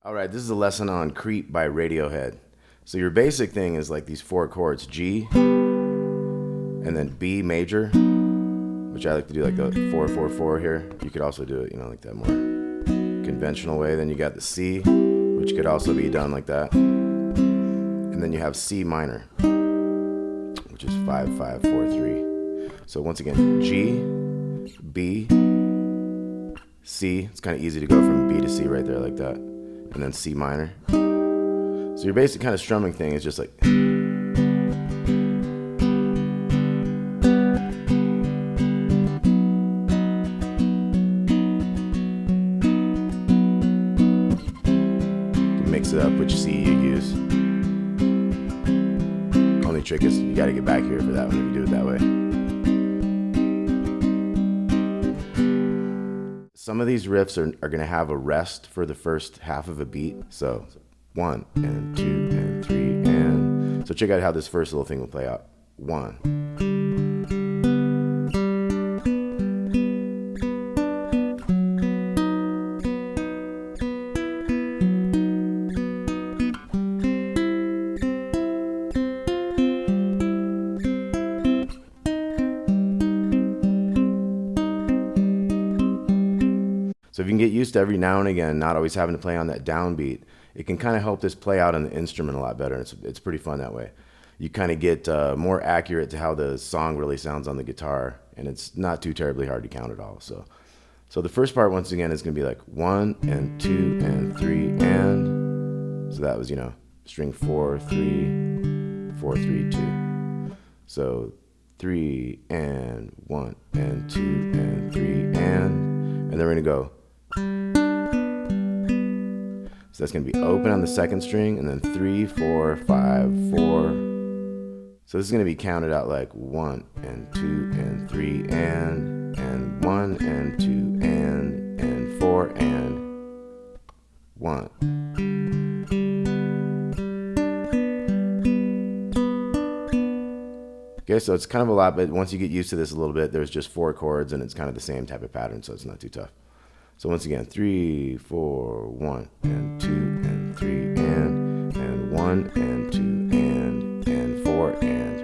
All right, this is a lesson on Creep by Radiohead. So your basic thing is like these four chords, G, and then B major, which I like to do like the 4-4-4 here. You could also do it, like that more conventional way. Then you got the C, which could also be done like that. And then you have C minor, which is 5-5-4-3. So once again, G, B, C. It's kind of easy to go from B to C right there like that. And then C minor. So your basic kind of strumming thing is just like, mix it up which C you use. Only trick is you got to get back here for that one if you do it that way. Some of these riffs are going to have a rest for the first half of a beat. So 1 and 2 and 3 and... So check out how this first little thing will play out. 1. So if you can get used to every now and again not always having to play on that downbeat, it can kind of help this play out on the instrument a lot better. It's pretty fun that way. You kind of get more accurate to how the song really sounds on the guitar, and it's not too terribly hard to count at all. So the first part, once again, is going to be like 1 and 2 and 3 and... So that was, string 4, 3, 4, 3, 2. So 3 and 1 and 2 and 3 and then we're going to go... So that's going to be open on the second string, and then 3, 4, 5, 4. So this is going to be counted out like 1 and 2 and 3 and 1 and 2 and 4 and 1. Okay, so it's kind of a lot, but once you get used to this a little bit, there's just 4 chords, and it's kind of the same type of pattern, so it's not too tough. So once again, 3, 4, 1 and 2 and 3 and 1 and 2 and 4 and...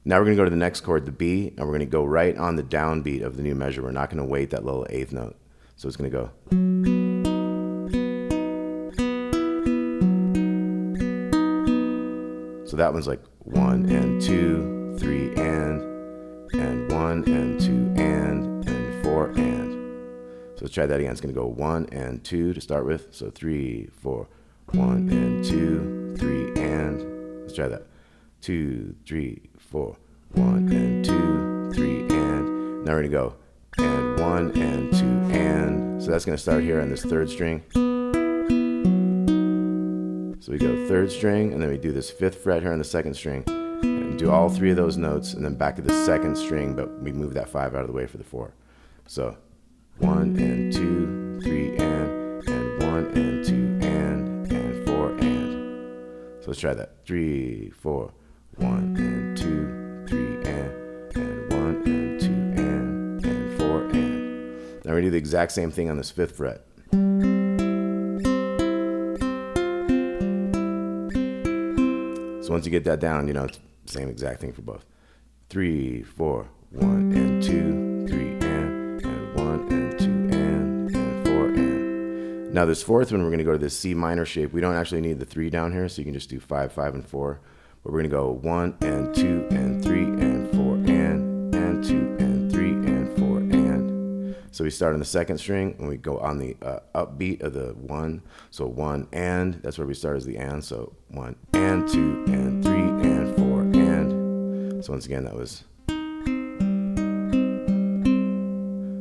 Now we're going to go to the next chord, the B, and we're going to go right on the downbeat of the new measure. We're not going to wait that little 8th note. So it's going to go... So that one's like 1 and 2, 3 and 1 and 2 and 4 and... So let's try that again. It's going to go 1 and 2 to start with. So 3, 4, 1 and 2, 3 and... Let's try that. 2, 3, 4, 1 and 2, 3 and... Now we're going to go and 1 and 2 and... So that's going to start here on this 3rd string. So we go 3rd string, and then we do this 5th fret here on the 2nd string, and do all 3 of those notes, and then back to the 2nd string, but we move that 5 out of the way for the 4. So 1 and 2, 3 and 1 and 2 and 4 and... So let's try that. 3, 4, 1 and 2, 3 and 1 and 2 and 4 and... Now we do the exact same thing on this 5th fret. So once you get that down, it's the same exact thing for both. 3, 4, 1 and 2, 3 and 1 and 2 and 4 and... Now this 4th one, we're going to go to this C minor shape. We don't actually need the 3 down here, so you can just do 5, 5, and 4. But we're going to go 1 and 2 and 3 and 4 and 2 and 3 and 4 and... So we start on the 2nd string, and we go on the upbeat of the 1. So 1 and, that's where we start as the and. So 1 and 2 and 3 and 4 and... So once again, that was...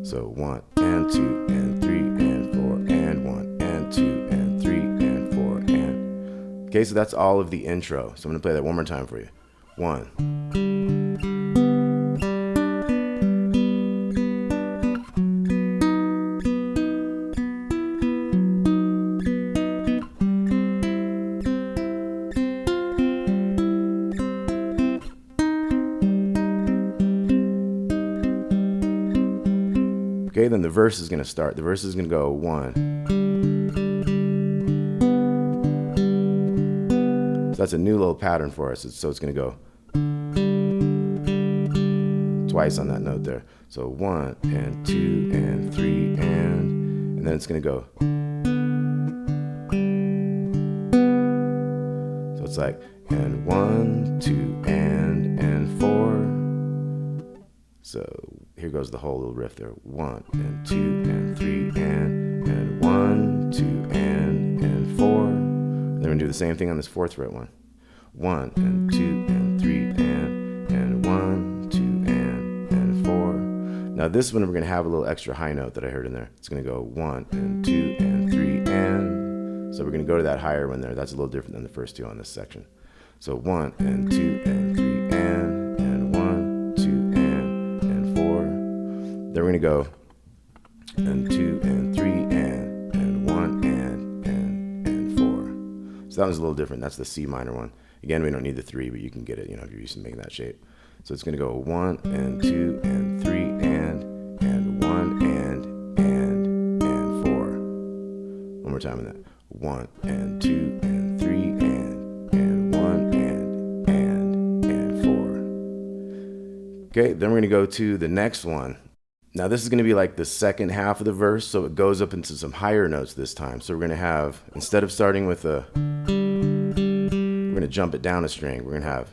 So 1 and 2 and 3 and 4 and 1 and 2 and 3 and 4 and... Okay, so that's all of the intro. So I'm going to play that one more time for you. 1. Okay, then the verse is going to start. The verse is going to go 1, that's a new little pattern for us. So it's going to go twice on that note there. So 1 and 2 and 3 and then it's going to go. So it's like, and 1, 2 and 4. So here goes the whole little riff there. 1 and 2 and 3 and 1, 2 and 4. Then we're going to do the same thing on this 4th fret one. 1 and 2 and 3 and 1, 2 and 4. Now this one we're going to have a little extra high note that I heard in there. It's going to go 1 and 2 and 3 and. So we're going to go to that higher one there. That's a little different than the first two on this section. So 1 and 2 and 3 and 1, 2 and 4. Then we're going to go and 2 and 3 and 1 and 4. So that one's a little different. That's the C minor one. Again, we don't need the 3, but you can get it, if you're used to making that shape. So it's going to go 1 and 2 and 3 and 1 and 4. One more time in that. 1 and 2 and 3 and 1 and 4. Okay, then we're going to go to the next one. Now this is going to be like the second half of the verse, so it goes up into some higher notes this time. So we're going to have, instead of starting with a, we're going to jump it down a string. We're going to have,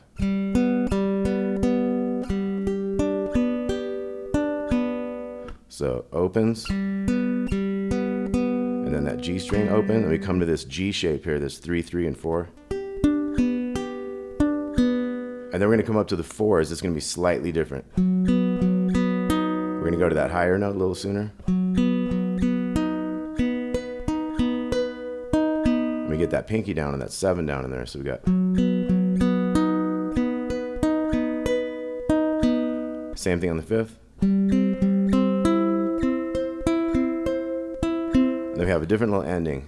so opens, and then that G string open, and we come to this G shape here, this 3, 3, and 4. And then we're going to come up to the 4s. It's going to be slightly different. We're going to go to that higher note a little sooner. And we get that pinky down and that 7 down in there. So we got same thing on the 5th. And then we have a different little ending.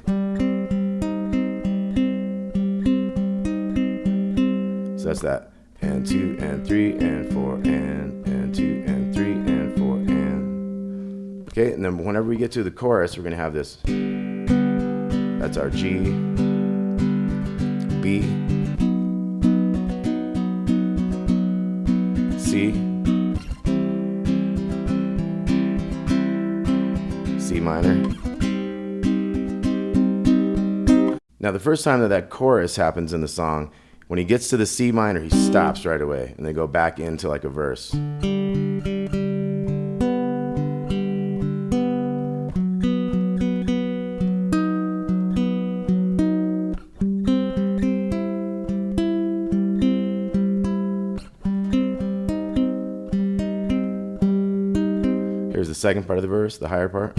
So that's that. And 2 and 3 and 4 and 2 and 3 and 4 and. Okay, and then whenever we get to the chorus, we're going to have this. That's our G, B, C, C minor. Now the first time that chorus happens in the song, when he gets to the C minor, he stops right away, and they go back into like a verse. Here's the second part of the verse, the higher part.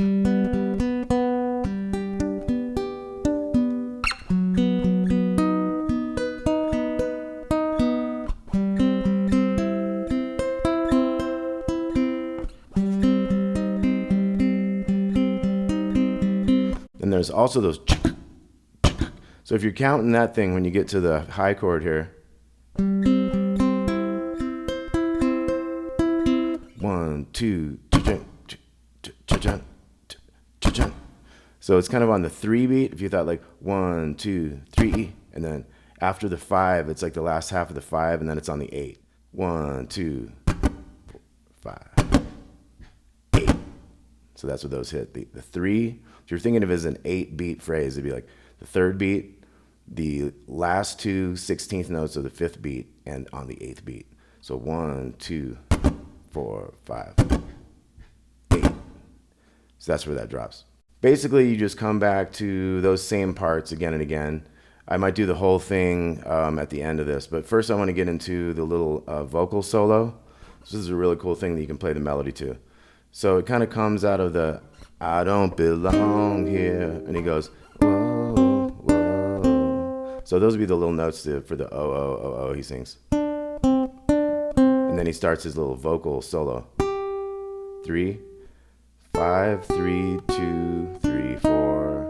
And there's also those. So if you're counting that thing when you get to the high chord here. 1, 2, so it's kind of on the 3 beat. If you thought like 1, 2, 3, and then after the 5, it's like the last half of the 5, and then it's on the 8. 1, 2, 4, 5, 8. So that's what those hit. The 3. If you're thinking of it as an 8-beat phrase, it'd be like the 3rd beat, the last 2 16th notes of the 5th beat, and on the 8th beat. So 1, 2, 4, 5, 8. So that's where that drops. Basically, you just come back to those same parts again and again. I might do the whole thing at the end of this, but first I want to get into the little vocal solo. So this is a really cool thing that you can play the melody to. So it kind of comes out of the I don't belong here, and he goes, whoa, whoa. So those would be the little notes for the oh, oh, oh, oh he sings. And then he starts his little vocal solo. 3, 5, 3, 2, 3, 4,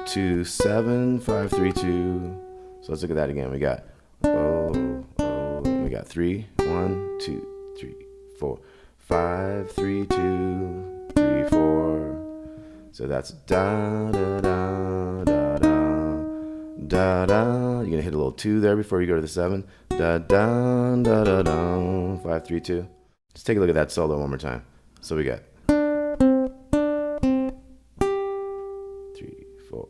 2, 7, 5, 3, 2. So let's look at that again. We got oh, oh, and we got 3, 1, 2, 3, 4, 5, 3, 2, 3, 4. So that's da da da da da da da. You're little 2 there before you go to the 7. Da da da da da. 5 3 2. Let's take a look at that solo one more time. So we got 3 4.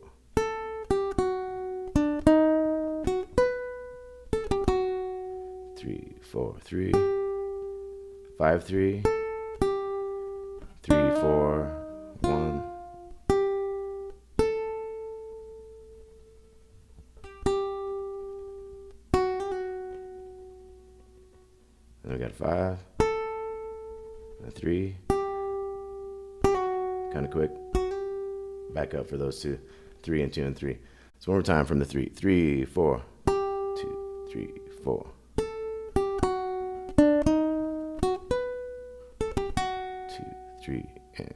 3 4 3 5 3 3 4 1. Then we got 5 and 3. Kind of quick. Back up for those 2. 3 and 2 and 3. So one more time from the 3. 3 4 2 3 4. 2 3 and.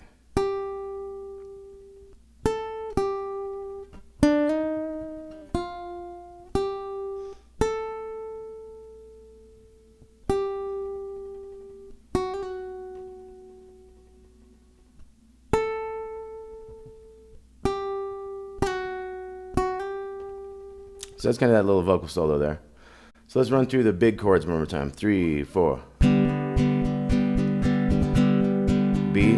So that's kind of that little vocal solo there. So let's run through the big chords one more time. 3 4. B.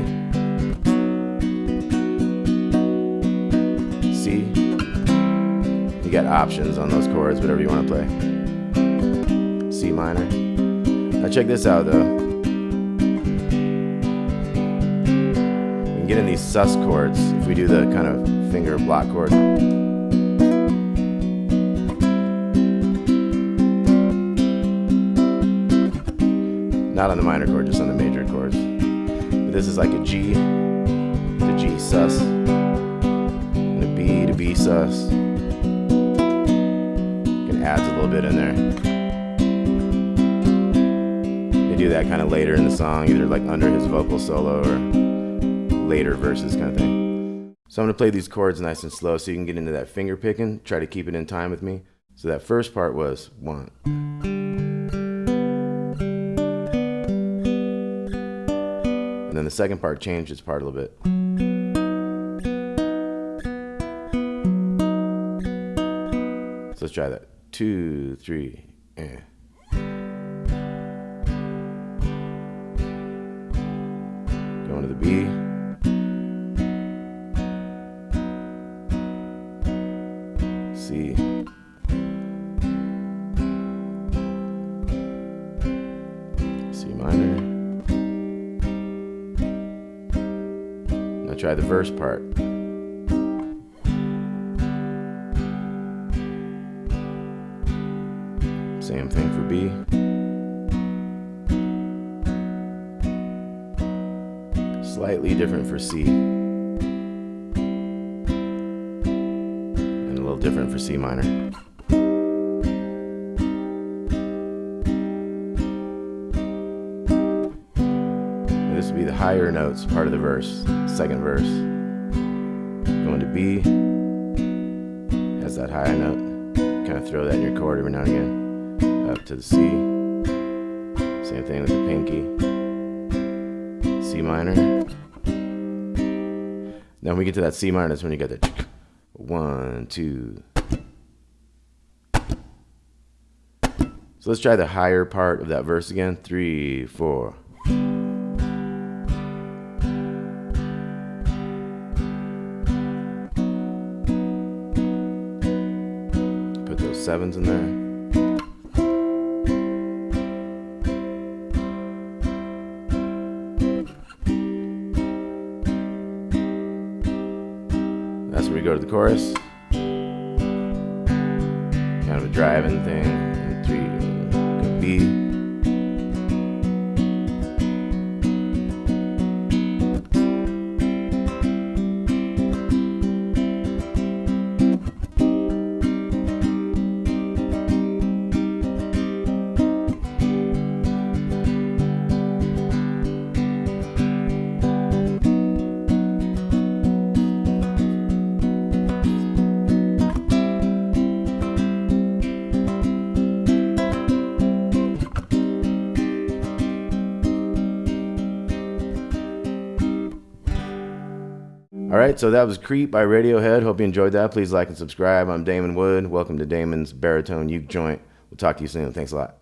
C. You got options on those chords, whatever you want to play. C minor. Now check this out though. We can get in these sus chords if we do the kind of finger block chord. Not on the minor chord, just on the major chords. But this is like a G to G sus, and a B to B sus. It adds a little bit in there. They do that kind of later in the song, either like under his vocal solo or later verses kind of thing. So I'm going to play these chords nice and slow so you can get into that finger picking. Try to keep it in time with me. So that first part was 1. And then the second part changed its part a little bit. So let's try that. 2 3 and. Going to the B. C. C minor. Now try the verse part. Same thing for B. Slightly different for C. And a little different for C minor. And this would be the higher notes, part of the verse, second verse. Going to B, has that higher note. Kind of throw that in your chord every now and again. Up to the C. Same thing with the pinky. C minor. Now when we get to that C minor, that's when you get the 1 2. So let's try the higher part of that verse again. 3 4. Put those 7s in there. That's where we go to the chorus. Kind of a driving thing. And 3, go B. All right, so that was Creep by Radiohead. Hope you enjoyed that. Please like and subscribe. I'm Damon Wood. Welcome to Damon's Baritone Uke Joint. We'll talk to you soon. Thanks a lot.